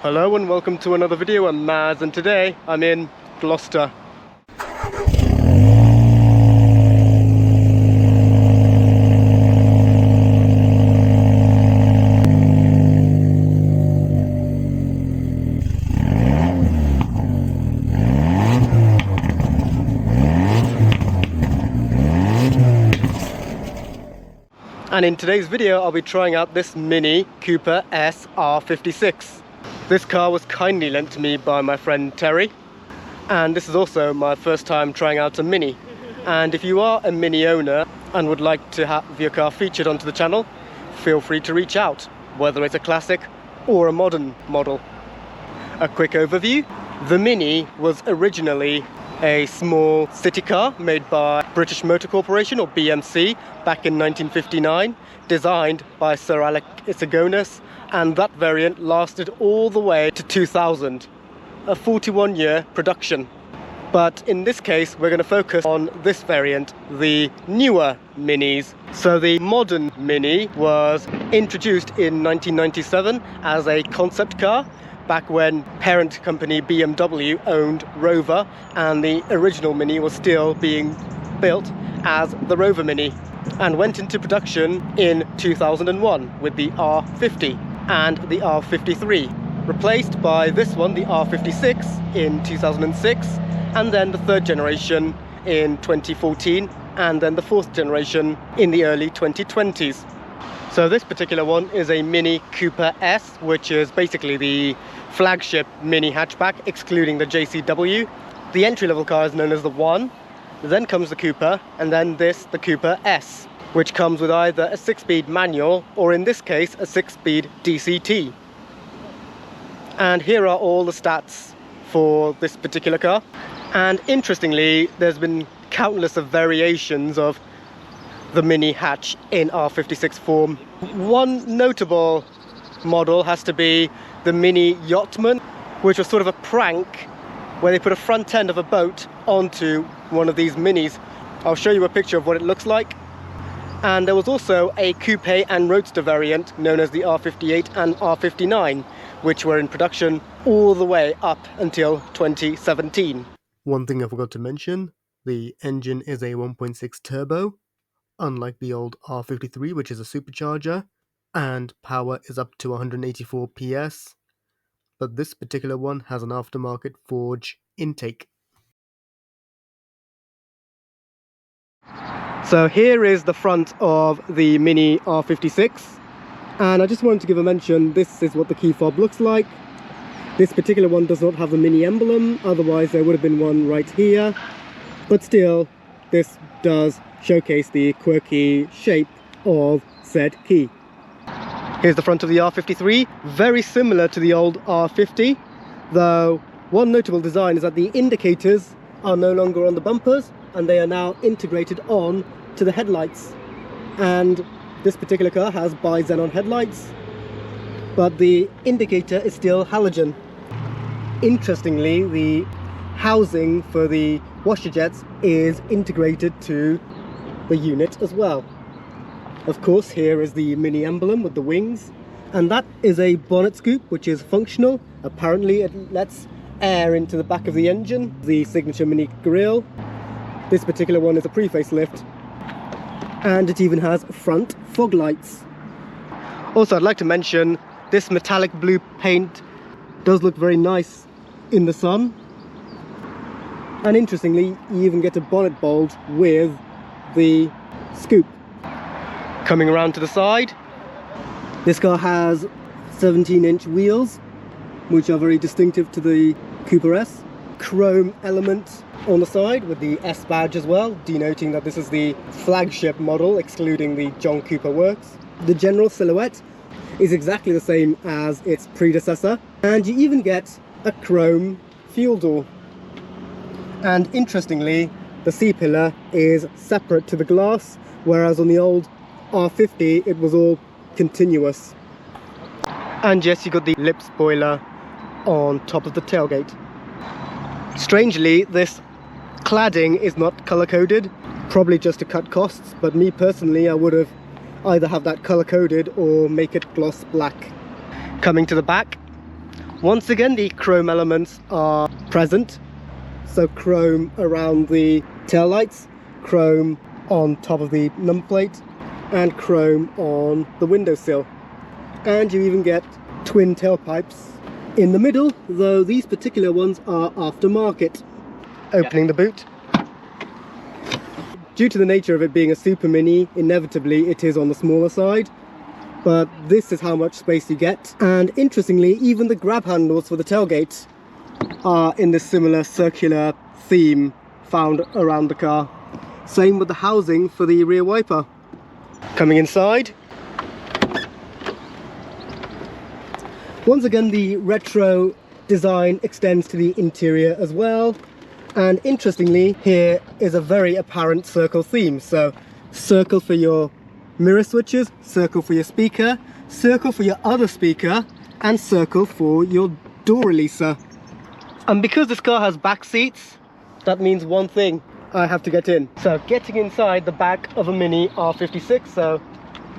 Hello and welcome to another video. I'm Maz and today I'm in Gloucester. And in today's video I'll be trying out this Mini Cooper S R56. This car was kindly lent to me by my friend Terry, and this is also my first time trying out a Mini. And if you are a Mini owner and would like to have your car featured onto the channel, feel free to reach out, whether it's a classic or a modern model. A quick overview: the Mini was originally a small city car made by British Motor Corporation, or BMC, back in 1959, designed by Sir Alec Isagonis, and that variant lasted all the way to 2000, a 41-year production. But in this case we're going to focus on this variant, the newer Minis. So the modern Mini was introduced in 1997 as a concept car, back when parent company BMW owned Rover, and the original Mini was still being built as the Rover Mini, and went into production in 2001 with the R50 and the R53, replaced by this one, the R56, in 2006, and then the third generation in 2014, and then the fourth generation in the early 2020s. So this particular one is a Mini Cooper S, which is basically the flagship Mini hatchback, excluding the JCW. The entry-level car is known as the One, then comes the Cooper, and then this, the Cooper S, which comes with either a 6-speed manual, or in this case, a 6-speed DCT. And here are all the stats for this particular car. And interestingly, there's been countless of variations of the Mini hatch in R56 form. One notable model has to be the Mini Yachtman, which was sort of a prank where they put a front end of a boat onto one of these Minis. I'll show you a picture of what it looks like. And there was also a coupe and roadster variant known as the R58 and R59, which were in production all the way up until 2017. One thing I forgot to mention, the engine is a 1.6 turbo, unlike the old R53, which is a supercharger, and power is up to 184 PS, but this particular one has an aftermarket forge intake. So here is the front of the Mini R56, and I just wanted to give a mention, this is what the key fob looks like. This particular one does not have a Mini emblem, otherwise there would have been one right here, but still this does showcase the quirky shape of said key. Here's the front of the R53, very similar to the old R50, though one notable design is that the indicators are no longer on the bumpers and they are now integrated on to the headlights. And this particular car has bi-xenon headlights, but the indicator is still halogen. Interestingly, the housing for the washer jets is integrated to the unit as well. Of course, here is the Mini emblem with the wings, and that is a bonnet scoop which is functional. Apparently it lets air into the back of the engine, the signature Mini grille. This particular one is a pre-facelift, and it even has front fog lights. Also, I'd like to mention this metallic blue paint does look very nice in the sun, and interestingly you even get a bonnet bulge with the scoop. Coming around to the side, this car has 17-inch wheels, which are very distinctive to the Cooper S. Chrome element on the side with the S badge as well, denoting that this is the flagship model, excluding the John Cooper works. The general silhouette is exactly the same as its predecessor, and you even get a chrome fuel door. And interestingly, the C-pillar is separate to the glass, whereas on the old R50 it was all continuous. And yes, you got the lip spoiler on top of the tailgate. Strangely, this cladding is not color-coded, probably just to cut costs, but me personally, I would have either have that color-coded or make it gloss black. Coming to the back, Once again, the chrome elements are present. So chrome around the tail lights, chrome on top of the number plate, and chrome on the windowsill. And you even get twin tailpipes in the middle, though these particular ones are aftermarket. Opening the boot. Due to the nature of it being a Super Mini, inevitably it is on the smaller side, but this is how much space you get. And interestingly, even the grab handles for the tailgate are in this similar circular theme found around the car. Same with the housing for the rear wiper. Coming inside, once again the retro design extends to the interior as well. And interestingly, here is a very apparent circle theme. So circle for your mirror switches, circle for your speaker, circle for your other speaker, and circle for your door releaser. And because this car has back seats, that means one thing: I have to get in. So getting inside the back of a Mini R56, so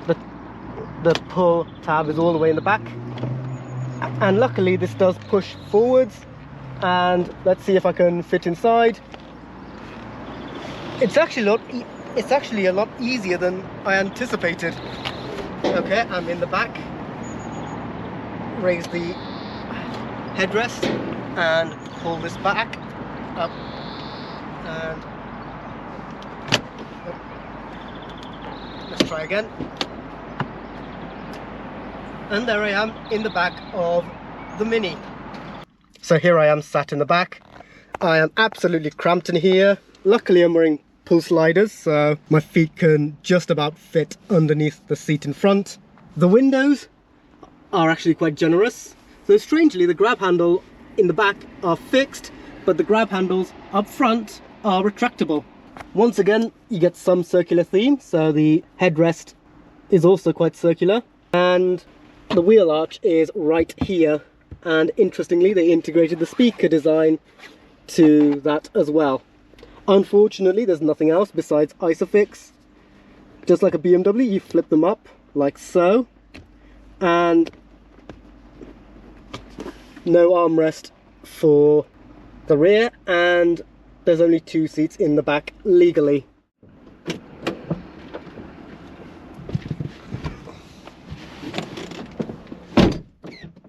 the pull tab is all the way in the back. And luckily this does push forwards. And let's see if I can fit inside. It's actually a lot easier than I anticipated. Okay, I'm in the back. Raise the headrest and pull this back up, and let's try again. And there I am in the back of the Mini. So here I am sat in the back. I am absolutely cramped in here. Luckily I'm wearing pull sliders, so my feet can just about fit underneath the seat in front. The windows are actually quite generous. So strangely, the grab handle in the back are fixed, but the grab handles up front are retractable. Once again, you get some circular theme, so the headrest is also quite circular. And the wheel arch is right here. And interestingly, they integrated the speaker design to that as well. Unfortunately, there's nothing else besides Isofix. Just like a BMW, you flip them up like so, and no armrest for the rear, and there's only 2 seats in the back legally.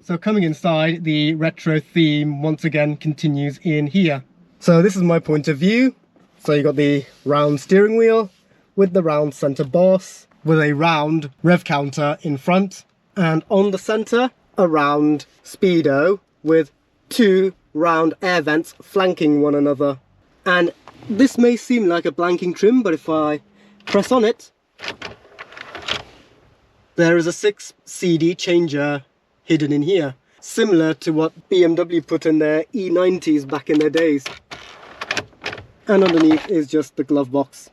So coming inside, the retro theme once again continues in here. So this is my point of view. So you got the round steering wheel with the round center boss, with a round rev counter in front, and on the center a round speedo with 2 round air vents flanking one another. And this may seem like a blanking trim, but if I press on it, there is a 6 CD changer hidden in here, similar to what BMW put in their E90s back in their days. And underneath is just the glove box.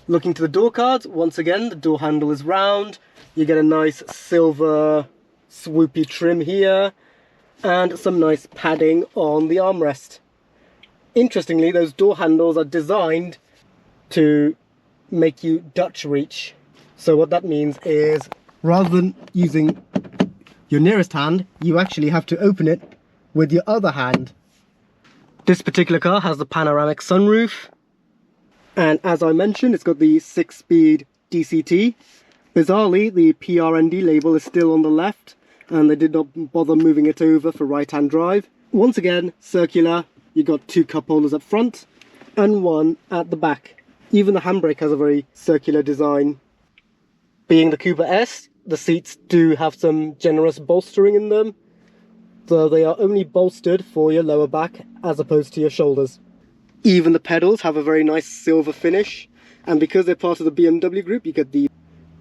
Looking to the door cards, once again the door handle is round. You get a nice silver swoopy trim here, and some nice padding on the armrest. Interestingly, those door handles are designed to make you Dutch reach. So what that means is, rather than using your nearest hand, you actually have to open it with your other hand. This particular car has the panoramic sunroof, and as I mentioned, it's got the 6-speed DCT. Bizarrely, the PRND label is still on the left, and they did not bother moving it over for right-hand drive. Once again, circular. You got 2 cup holders up front and 1 at the back. Even the handbrake has a very circular design. Being the Cooper S, the seats do have some generous bolstering in them, so they are only bolstered for your lower back as opposed to your shoulders. Even the pedals have a very nice silver finish, and because they're part of the BMW group, you get the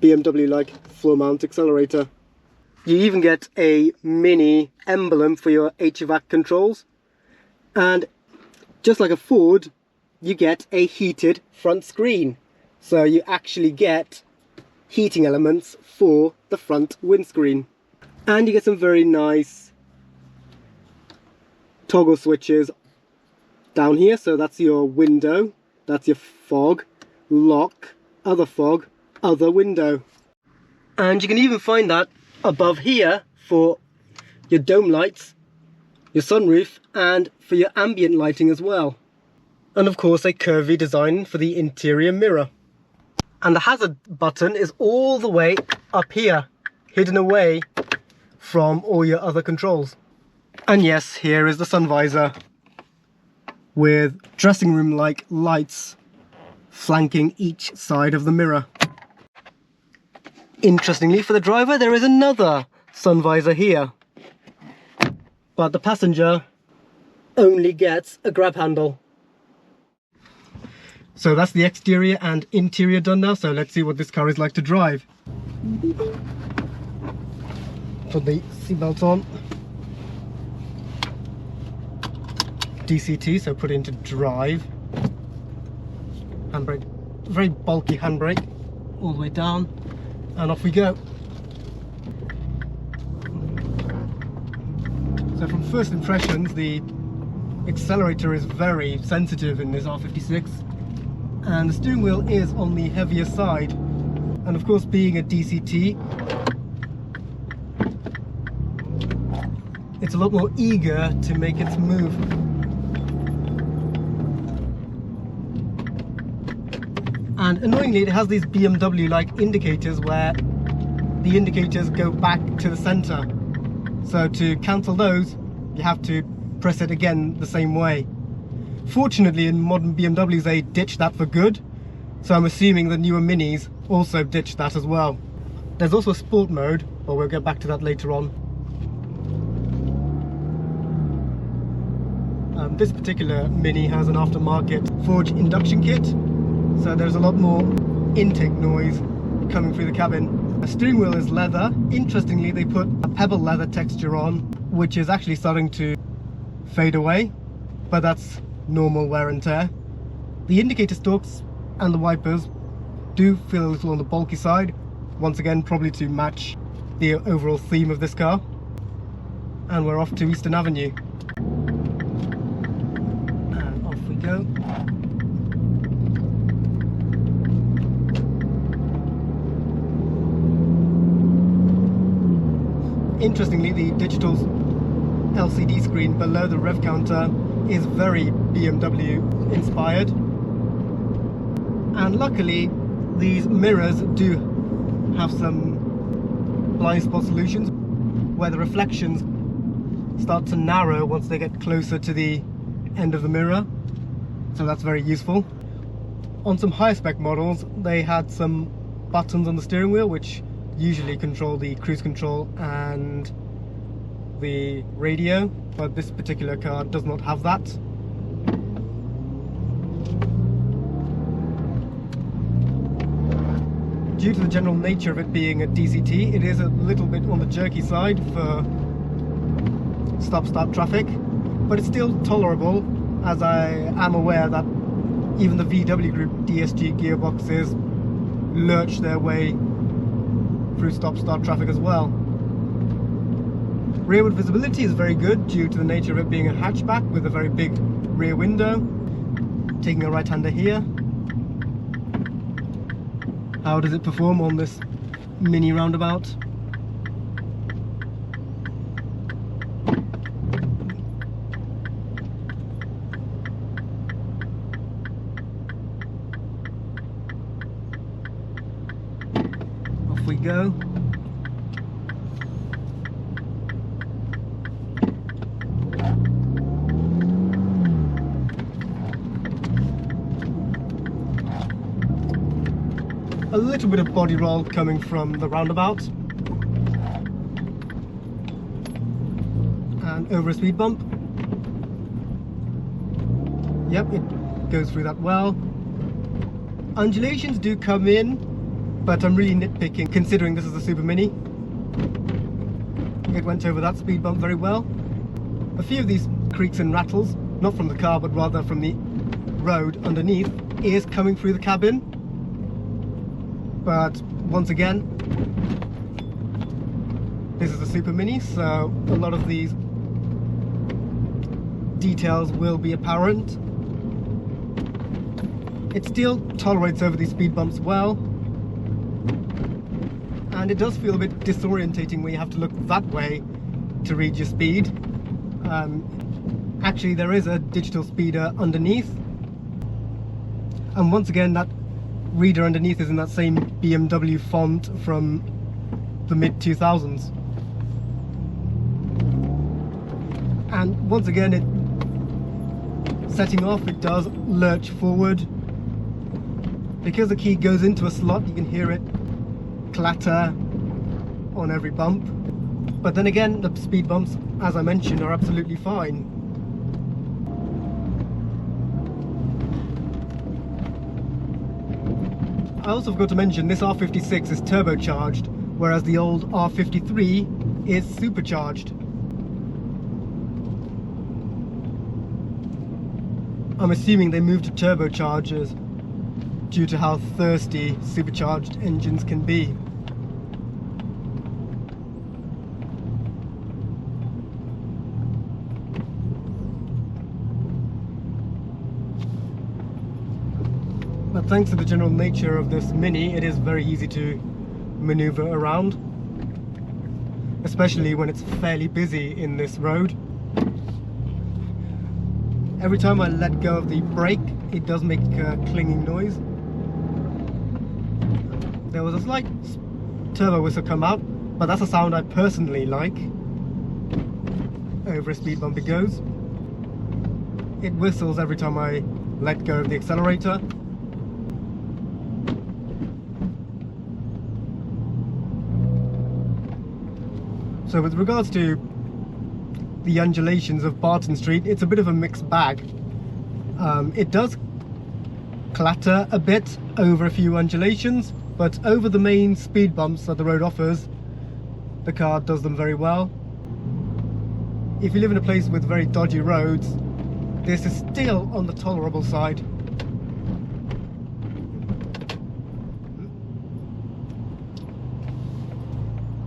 BMW-like floor mount accelerator. You even get a mini emblem for your HVAC controls, and just like a Ford, you get a heated front screen, so you actually get heating elements for the front windscreen. And you get some very nice toggle switches down here. So that's your window, that's your fog, lock, other fog, other window. And you can even find that above here for your dome lights your sunroof, and for your ambient lighting as well. And of course a curvy design for the interior mirror. And the hazard button is all the way up here, hidden away from all your other controls. And yes, here is the sun visor with dressing room like lights flanking each side of the mirror. Interestingly, for the driver there is another sun visor here, but the passenger only gets a grab handle. So that's the exterior and interior done now, so let's see what this car is like to drive. Put the seatbelt on. DCT, so put it into drive. Handbrake, very bulky handbrake, all the way down, and off we go. So from first impressions, the accelerator is very sensitive in this R56, and the steering wheel is on the heavier side. And of course, being a DCT, it's a lot more eager to make its move. And annoyingly, it has these BMW-like indicators where the indicators go back to the center. So to cancel those, you have to press it again the same way. Fortunately, in modern BMWs, they ditched that for good. So I'm assuming the newer Minis also ditched that as well. There's also sport mode, but we'll get back to that later on. This particular Mini has an aftermarket forged induction kit, so there's a lot more intake noise coming through the cabin. The steering wheel is leather. Interestingly, they put a pebble leather texture on, which is actually starting to fade away, but that's normal wear and tear. The indicator stalks and the wipers do feel a little on the bulky side, once again probably to match the overall theme of this car. And we're off to Eastern Avenue. And off we go. Interestingly, the digital LCD screen below the rev counter is very BMW inspired. And luckily, these mirrors do have some blind spot solutions where the reflections start to narrow once they get closer to the end of the mirror. So that's very useful. On some higher spec models, they had some buttons on the steering wheel which usually control the cruise control and the radio, but this particular car does not have that. Due to the general nature of it being a DCT, it is a little bit on the jerky side for stop-start traffic, but it's still tolerable, as I am aware that even the VW Group DSG gearboxes lurch their way through stop-start traffic as well. Rearward visibility is very good due to the nature of it being a hatchback with a very big rear window. Taking a right-hander here. How does it perform on this mini roundabout? Off we go. A little bit of body roll coming from the roundabout and over a speed bump. Yep, it goes through that well. Undulations do come in, but I'm really nitpicking considering this is a Super Mini. It went over that speed bump very well. A few of these creaks and rattles, not from the car but rather from the road underneath, is coming through the cabin. But once again, this is a Super Mini, so a lot of these details will be apparent. It still tolerates over these speed bumps well, and it does feel a bit disorientating when you have to look that way to read your speed. Actually, there is a digital speeder underneath, and once again that reader underneath is in that same BMW font from the mid-2000s. And once again, setting off, it does lurch forward. Because the key goes into a slot, you can hear it clatter on every bump. But then again, the speed bumps, as I mentioned, are absolutely fine. I also forgot to mention this R56 is turbocharged, whereas the old R53 is supercharged. I'm assuming they moved to turbochargers due to how thirsty supercharged engines can be. But thanks to the general nature of this Mini, it is very easy to maneuver around, especially when it's fairly busy in this road. Every time I let go of the brake, it does make a clinging noise. There was a slight turbo whistle come out, but that's a sound I personally like. Over a speed bump it goes. It whistles every time I let go of the accelerator. So with regards to the undulations of Barton Street, it's a bit of a mixed bag. It does clatter a bit over a few undulations, but over the main speed bumps that the road offers, the car does them very well. If you live in a place with very dodgy roads, this is still on the tolerable side.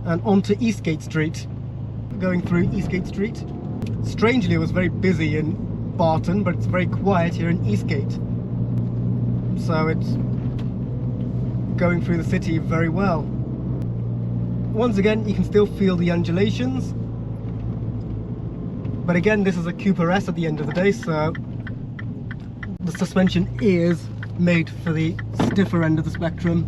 And onto Eastgate Street. Going through Eastgate Street. Strangely, it was very busy in Barton, but it's very quiet here in Eastgate. So it's going through the city very well. Once again, you can still feel the undulations. But again, this is a Cooper S at the end of the day, so the suspension is made for the stiffer end of the spectrum.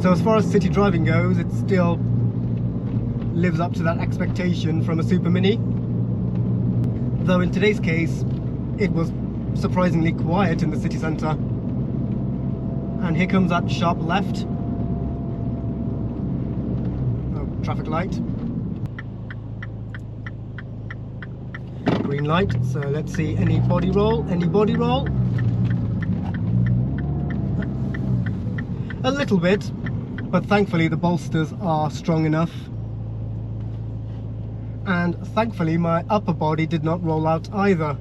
So as far as city driving goes, it still lives up to that expectation from a Super Mini. Though in today's case, it was surprisingly quiet in the city centre. And here comes that sharp left. Oh, traffic light. Green light, so let's see, any body roll, any body roll? A little bit. But thankfully the bolsters are strong enough, and thankfully my upper body did not roll out either,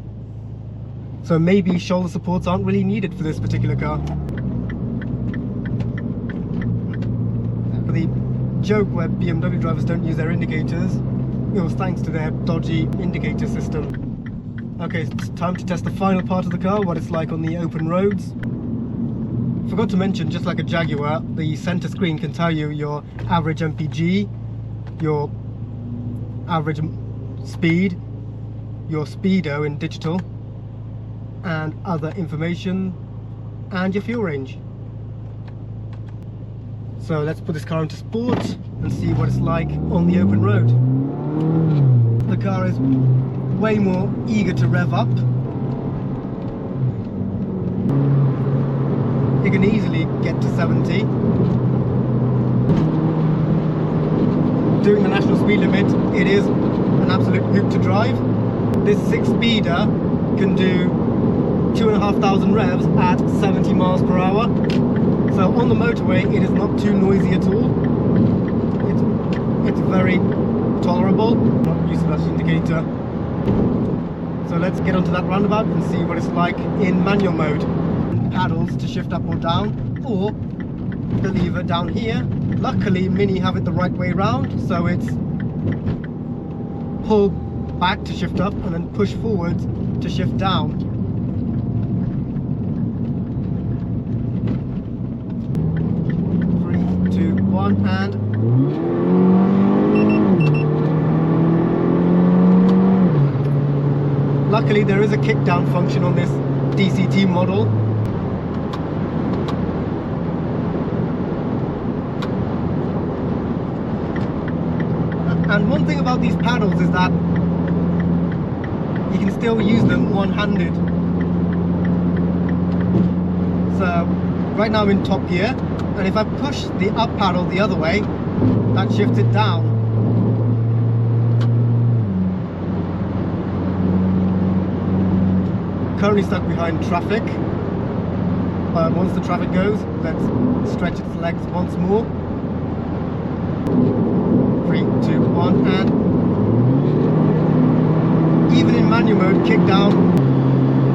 so maybe shoulder supports aren't really needed for this particular car. The joke where BMW drivers don't use their indicators, it was thanks to their dodgy indicator system. Okay, it's time to test the final part of the car, what it's like on the open roads. Forgot to mention, just like a Jaguar, the center screen can tell you your average MPG, your average speed, your speedo in digital, and other information, and your fuel range. So let's put this car into sport and see what it's like on the open road. The car is way more eager to rev up. You can easily get to 70. Doing the national speed limit, it is an absolute hoot to drive. This 6-speeder can do 2,500 revs at 70 miles per hour. So on the motorway, it is not too noisy at all. It's very tolerable. Not used to that indicator. So let's get onto that roundabout and see what it's like in manual mode. Paddles to shift up or down, or the lever down here. Luckily Mini have it the right way round, so it's pull back to shift up and then push forward to shift down. 3, 2, 1. 1 and luckily there is a kickdown function on this DCT model. And one thing about these paddles is that you can still use them one-handed. So right now I'm in top gear, and if I push the up paddle the other way, that shifts it down. Currently stuck behind traffic, but once the traffic goes, let's stretch its legs once more. 3, 2, 1 and even in manual mode, kick down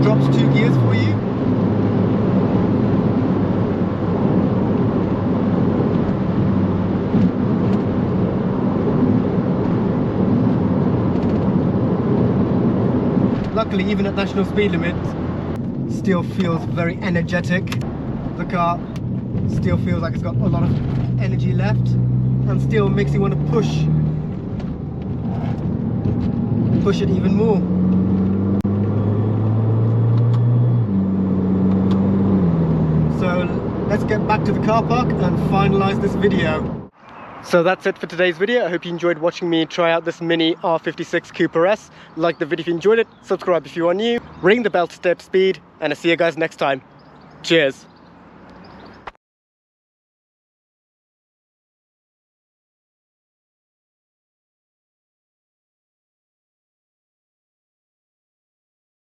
drops 2 gears for you. Luckily, even at national speed limits, still feels very energetic. The car still feels like it's got a lot of energy left, and still makes you want to push it even more. So let's get back to the car park and finalize this video. So that's it for today's video. I hope you enjoyed watching me try out this mini R56 Cooper S. Like the video if you enjoyed it, subscribe if you are new, ring the bell to stay up to speed, and I'll see you guys next time. Cheers.